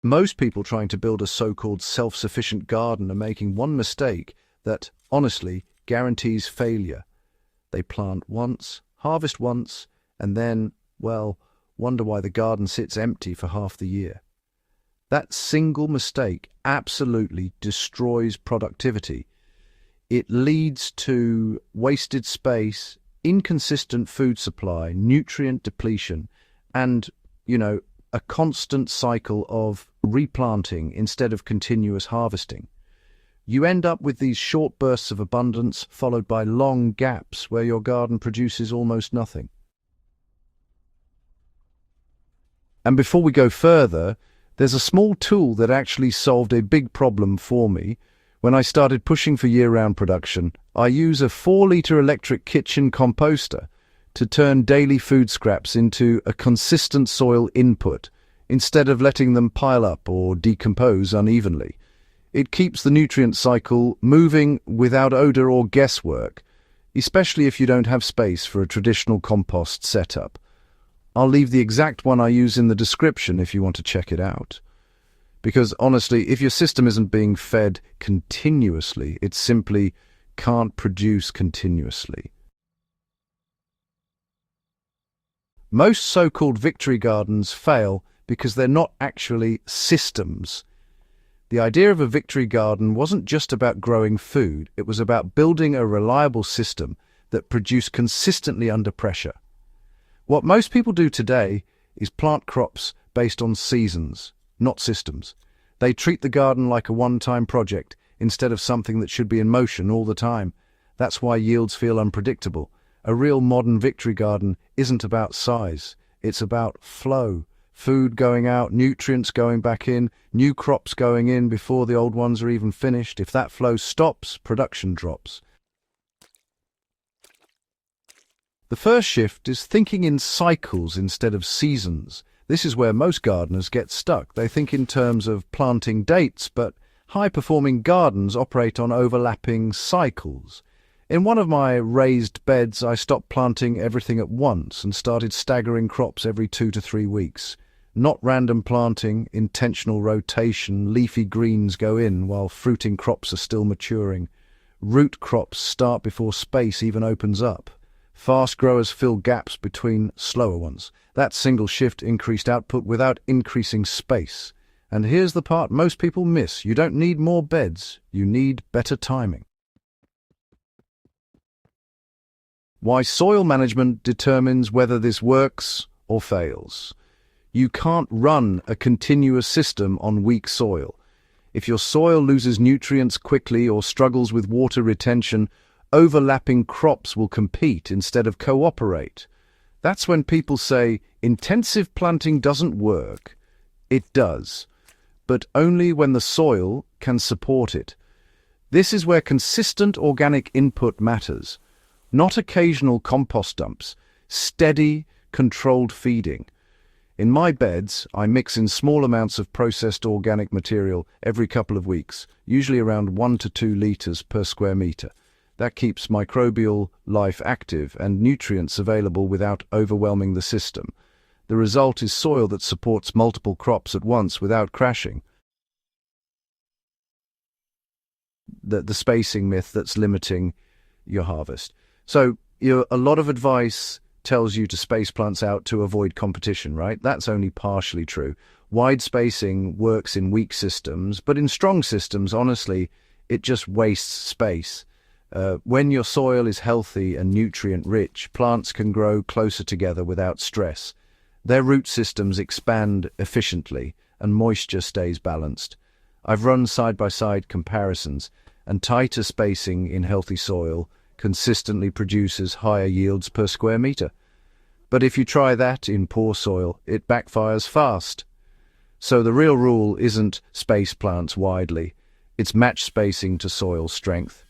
Most people trying to build a so-called self-sufficient garden are making one mistake that, honestly, guarantees failure. They plant once, harvest once, and then, well, wonder why the garden sits empty for half the year. That single mistake absolutely destroys productivity. It leads to wasted space, inconsistent food supply, nutrient depletion, and, a constant cycle of replanting instead of continuous harvesting. You end up with these short bursts of abundance followed by long gaps where your garden produces almost nothing. And before we go further, there's a small tool that actually solved a big problem for me. When I started pushing for year-round production, I use a 4-liter electric kitchen composter to turn daily food scraps into a consistent soil input instead of letting them pile up or decompose unevenly. It keeps the nutrient cycle moving without odor or guesswork, especially if you don't have space for a traditional compost setup. I'll leave the exact one I use in the description if you want to check it out. Because honestly, if your system isn't being fed continuously, it simply can't produce continuously. Most so-called victory gardens fail because they're not actually systems. The idea of a victory garden wasn't just about growing food, it was about building a reliable system that produced consistently under pressure. What most people do today is plant crops based on seasons, not systems. They treat the garden like a one-time project instead of something that should be in motion all the time. That's why yields feel unpredictable. A real modern victory garden isn't about size, it's about flow. Food going out, nutrients going back in, new crops going in before the old ones are even finished. If that flow stops, production drops. The first shift is thinking in cycles instead of seasons. This is where most gardeners get stuck. They think in terms of planting dates, but high-performing gardens operate on overlapping cycles. In one of my raised beds, I stopped planting everything at once and started staggering crops every 2 to 3 weeks. Not random planting, intentional rotation. Leafy greens go in while fruiting crops are still maturing. Root crops start before space even opens up. Fast growers fill gaps between slower ones. That single shift increased output without increasing space. And here's the part most people miss. You don't need more beds, you need better timing. Why soil management determines whether this works or fails. You can't run a continuous system on weak soil. If your soil loses nutrients quickly or struggles with water retention, overlapping crops will compete instead of cooperate. That's when people say intensive planting doesn't work. It does, but only when the soil can support it. This is where consistent organic input matters. Not occasional compost dumps, steady, controlled feeding. In my beds, I mix in small amounts of processed organic material every couple of weeks, usually around 1 to 2 liters per square meter. That keeps microbial life active and nutrients available without overwhelming the system. The result is soil that supports multiple crops at once without crashing. The spacing myth that's limiting your harvest. So, a lot of advice tells you to space plants out to avoid competition, right? That's only partially true. Wide spacing works in weak systems, but in strong systems, honestly, it just wastes space. When your soil is healthy and nutrient-rich, plants can grow closer together without stress. Their root systems expand efficiently, and moisture stays balanced. I've run side-by-side comparisons, and tighter spacing in healthy soil consistently produces higher yields per square meter. But if you try that in poor soil, it backfires fast. So the real rule isn't space plants widely, it's match spacing to soil strength.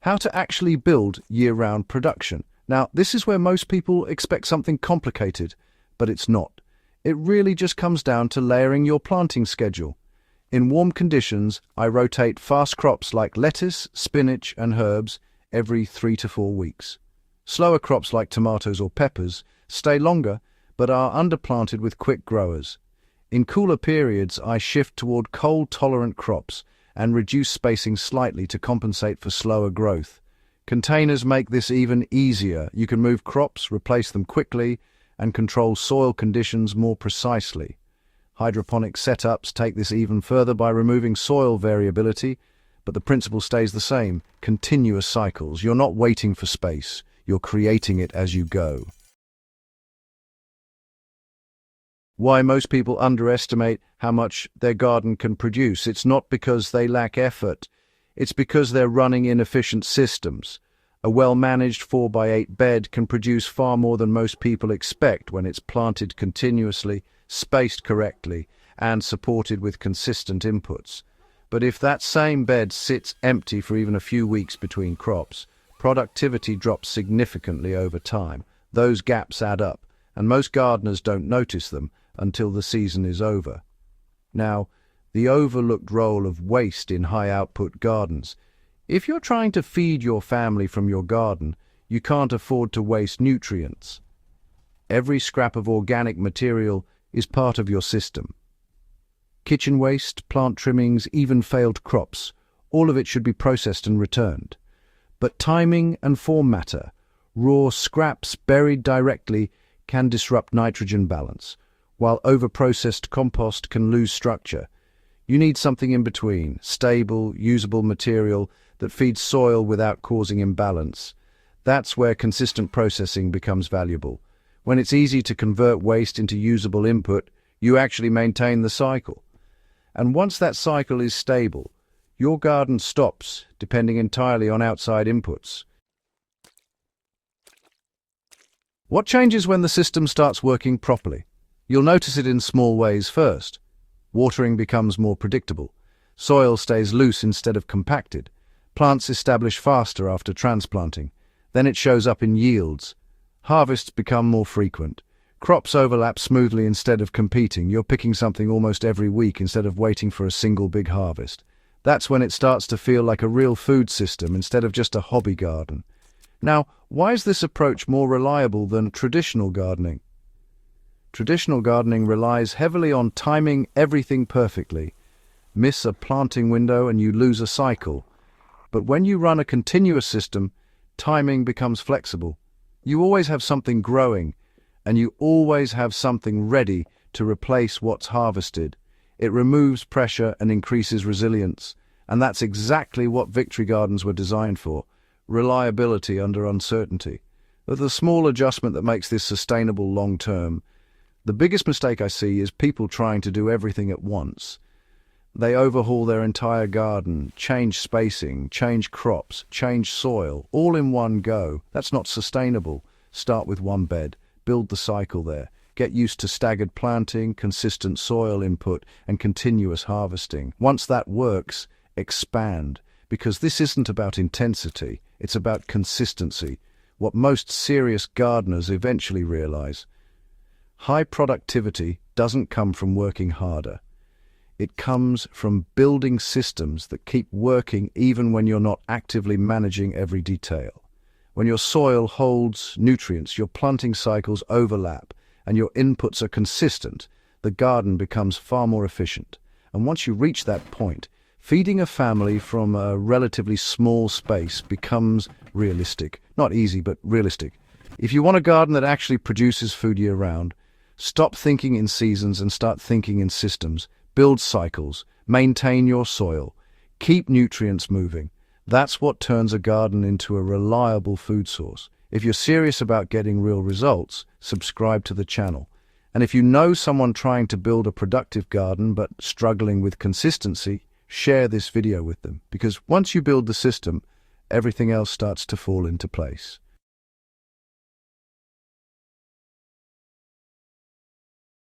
How to actually build year-round production. Now, this is where most people expect something complicated, but it's not. It really just comes down to layering your planting schedule. In warm conditions, I rotate fast crops like lettuce, spinach, and herbs every 3 to 4 weeks. Slower crops like tomatoes or peppers stay longer, but are underplanted with quick growers. In cooler periods, I shift toward cold-tolerant crops and reduce spacing slightly to compensate for slower growth. Containers make this even easier. You can move crops, replace them quickly, and control soil conditions more precisely. Hydroponic setups take this even further by removing soil variability, but the principle stays the same: continuous cycles. You're not waiting for space, you're creating it as you go. Why most people underestimate how much their garden can produce. It's not because they lack effort, it's because they're running inefficient systems. A well-managed 4x8 bed can produce far more than most people expect when it's planted continuously, spaced correctly, and supported with consistent inputs. But if that same bed sits empty for even a few weeks between crops, productivity drops significantly over time. Those gaps add up, and most gardeners don't notice them until the season is over. Now, the overlooked role of waste in high-output gardens. If you're trying to feed your family from your garden, you can't afford to waste nutrients. Every scrap of organic material is part of your system. Kitchen waste, plant trimmings, even failed crops, all of it should be processed and returned. But timing and form matter. Raw scraps buried directly can disrupt nitrogen balance, while over-processed compost can lose structure. You need something in between, stable, usable material that feeds soil without causing imbalance. That's where consistent processing becomes valuable. When it's easy to convert waste into usable input, you actually maintain the cycle. And once that cycle is stable, your garden stops depending entirely on outside inputs. What changes when the system starts working properly? You'll notice it in small ways first. Watering becomes more predictable. Soil stays loose instead of compacted. Plants establish faster after transplanting. Then it shows up in yields. Harvests become more frequent. Crops overlap smoothly instead of competing. You're picking something almost every week instead of waiting for a single big harvest. That's when it starts to feel like a real food system instead of just a hobby garden. Now, why is this approach more reliable than traditional gardening? Traditional gardening relies heavily on timing everything perfectly. Miss a planting window and you lose a cycle. But when you run a continuous system, timing becomes flexible. You always have something growing, and you always have something ready to replace what's harvested. It removes pressure and increases resilience, and that's exactly what victory gardens were designed for: reliability under uncertainty. But the small adjustment that makes this sustainable long-term. The biggest mistake I see is people trying to do everything at once. They overhaul their entire garden, change spacing, change crops, change soil, all in one go. That's not sustainable. Start with one bed, build the cycle there. Get used to staggered planting, consistent soil input, and continuous harvesting. Once that works, expand, because this isn't about intensity, it's about consistency. What most serious gardeners eventually realize: high productivity doesn't come from working harder. It comes from building systems that keep working even when you're not actively managing every detail. When your soil holds nutrients, your planting cycles overlap, and your inputs are consistent, the garden becomes far more efficient. And once you reach that point, feeding a family from a relatively small space becomes realistic. Not easy, but realistic. If you want a garden that actually produces food year-round, stop thinking in seasons and start thinking in systems. Build cycles, maintain your soil, keep nutrients moving. That's what turns a garden into a reliable food source. If you're serious about getting real results, subscribe to the channel. And if you know someone trying to build a productive garden but struggling with consistency, share this video with them. Because once you build the system, everything else starts to fall into place.